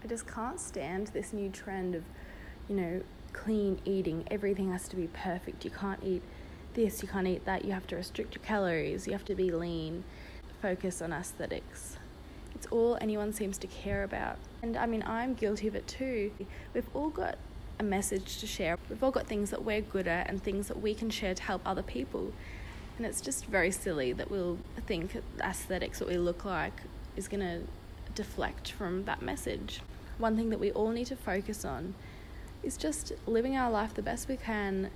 I just can't stand this new trend of, clean eating. Everything has to be perfect. You can't eat this, you can't eat that. You have to restrict your calories. You have to be lean. Focus on aesthetics. It's all anyone seems to care about. And I'm guilty of it too. We've all got a message to share. We've all got things that we're good at and things that we can share to help other people. And it's just very silly that we'll think aesthetics, what we look like, is going to deflect from that message. One thing that we all need to focus on is just living our life the best we can,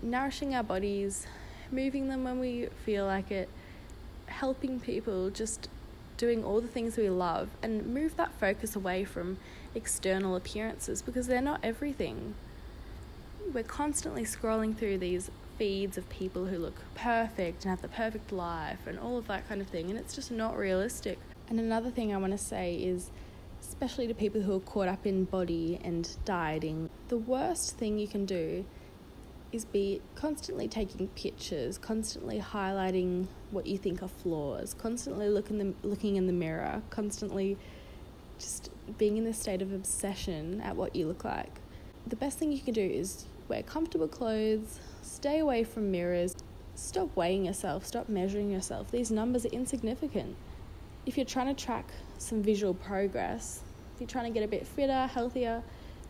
nourishing our bodies, moving them when we feel like it, helping people, just doing all the things we love, and move that focus away from external appearances because they're not everything. We're constantly scrolling through these feeds of people who look perfect and have the perfect life and all of that kind of thing, and it's just not realistic. And another thing I want to say is, especially to people who are caught up in body and dieting, the worst thing you can do is be constantly taking pictures, constantly highlighting what you think are flaws, constantly looking in the mirror, constantly just being in this state of obsession at what you look like. The best thing you can do is wear comfortable clothes, stay away from mirrors, stop weighing yourself, stop measuring yourself. These numbers are insignificant. If you're trying to track some visual progress, if you're trying to get a bit fitter, healthier,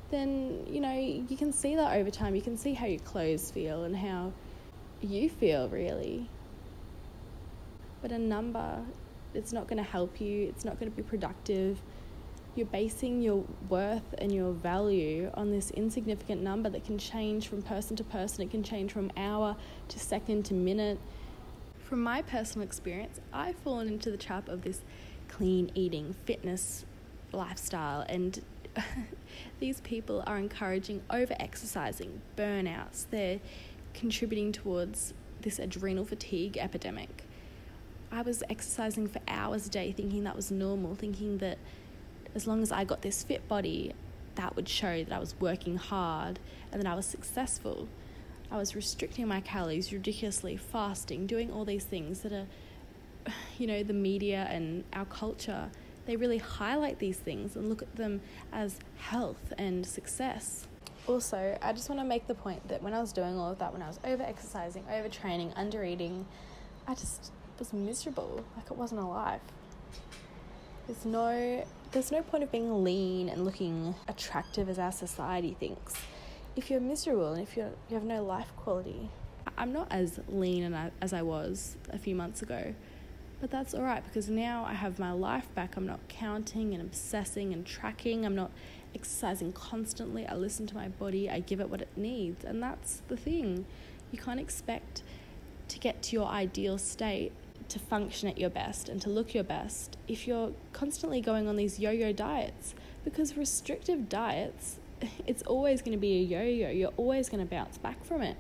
then, you can see that over time. You can see how your clothes feel and how you feel, really. But a number, it's not going to help you. It's not going to be productive. You're basing your worth and your value on this insignificant number that can change from person to person. It can change from hour to second to minute. From my personal experience, I've fallen into the trap of this clean eating, fitness lifestyle, and these people are encouraging over-exercising, burnouts. They're contributing towards this adrenal fatigue epidemic. I was exercising for hours a day thinking that was normal, thinking that as long as I got this fit body, that would show that I was working hard and that I was successful. I was restricting my calories ridiculously, fasting, doing all these things that are, the media and our culture, they really highlight these things and look at them as health and success. Also, I just want to make the point that when I was doing all of that, when I was over-exercising, over-training, under-eating, I just was miserable, like it wasn't a life. There's no point of being lean and looking attractive as our society thinks if you're miserable and if you have no life quality. I'm not as lean as I was a few months ago, but that's all right because now I have my life back. I'm not counting and obsessing and tracking. I'm not exercising constantly. I listen to my body. I give it what it needs, and that's the thing. You can't expect to get to your ideal state, to function at your best and to look your best if you're constantly going on these yo-yo diets, because restrictive diets, it's always going to be a yo-yo. You're always going to bounce back from it.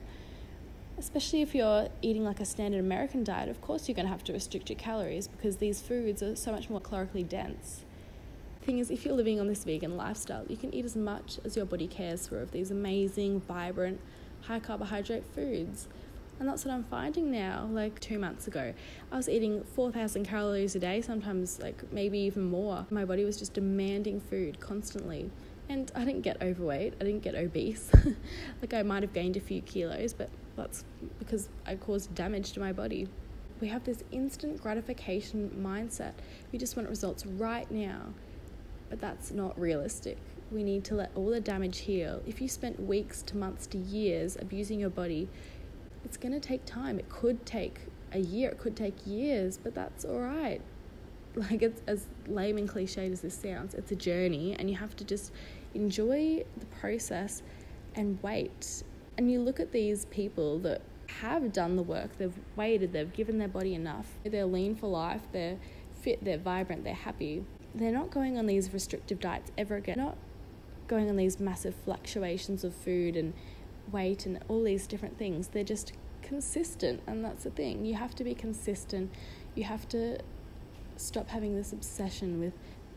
Especially if you're eating like a standard American diet, of course you're going to have to restrict your calories because these foods are so much more calorically dense. The thing is, if you're living on this vegan lifestyle, you can eat as much as your body cares for of these amazing, vibrant, high carbohydrate foods. And that's what I'm finding now. Like 2 months ago, I was eating 4,000 calories a day, sometimes like maybe even more. My body was just demanding food constantly. And I didn't get overweight, I didn't get obese. Like I might have gained a few kilos, but that's because I caused damage to my body. We have this instant gratification mindset. We just want results right now, but that's not realistic. We need to let all the damage heal. If you spent weeks to months to years abusing your body, it's going to take time. It could take a year, it could take years, but that's all right. Like, it's as lame and cliched as this sounds, it's a journey, and you have to just enjoy the process and wait. And you look at these people that have done the work, they've waited, they've given their body enough, they're lean for life, they're fit, they're vibrant, they're happy. They're not going on these restrictive diets ever again. They're not going on these massive fluctuations of food and weight and all these different things. They're just consistent, and that's the thing. You have to be consistent. You have to stop having this obsession with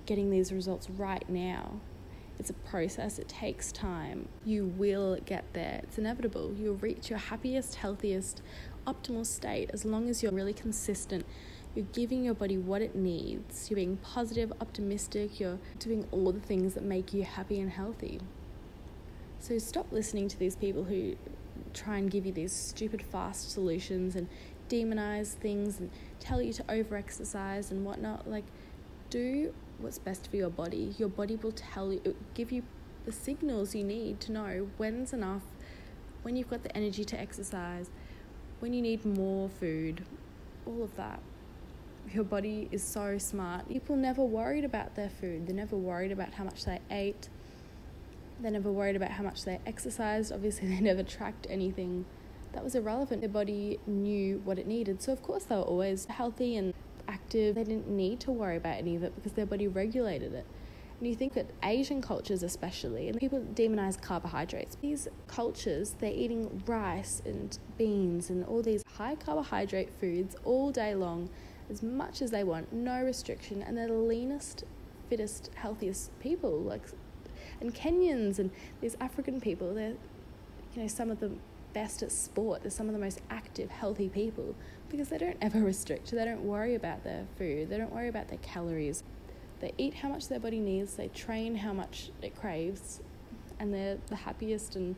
getting these results right now. It's a process. It takes time. You will get there. It's inevitable. You'll reach your happiest, healthiest, optimal state as long as you're really consistent You're giving your body what it needs. You're being positive, optimistic. You're doing all the things that make you happy and healthy. So stop listening to these people who try and give you these stupid fast solutions and demonize things and tell you to over-exercise and whatnot. Like, do what's best for your body. Your body will tell you, give you the signals you need to know when's enough, when you've got the energy to exercise, when you need more food, all of that. Your body is so smart. People never worried about their food. They never worried about how much they ate. They never worried about how much they exercised. Obviously, they never tracked anything. That was irrelevant. Their body knew what it needed. So, of course, they were always healthy and active. They didn't need to worry about any of it because their body regulated it. And you think that Asian cultures especially, and people demonize carbohydrates. These cultures, they're eating rice and beans and all these high carbohydrate foods all day long, as much as they want, no restriction, and they're the leanest, fittest, healthiest people. And Kenyans and these African people, they're, some of the best at sport. They're some of the most active, healthy people because they don't ever restrict. They don't worry about their food. They don't worry about their calories. They eat how much their body needs. They train how much it craves, and they're the happiest and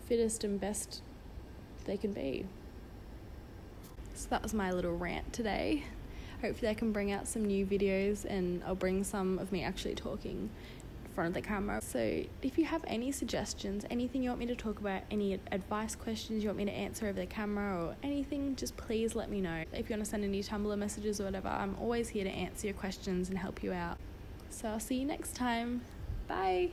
fittest and best they can be. So that was my little rant today. Hopefully I can bring out some new videos, and I'll bring some of me actually talking in front of the camera. So if you have any suggestions, anything you want me to talk about, any advice questions you want me to answer over the camera or anything, just please let me know. If you want to send any Tumblr messages or whatever, I'm always here to answer your questions and help you out. So I'll see you next time. Bye.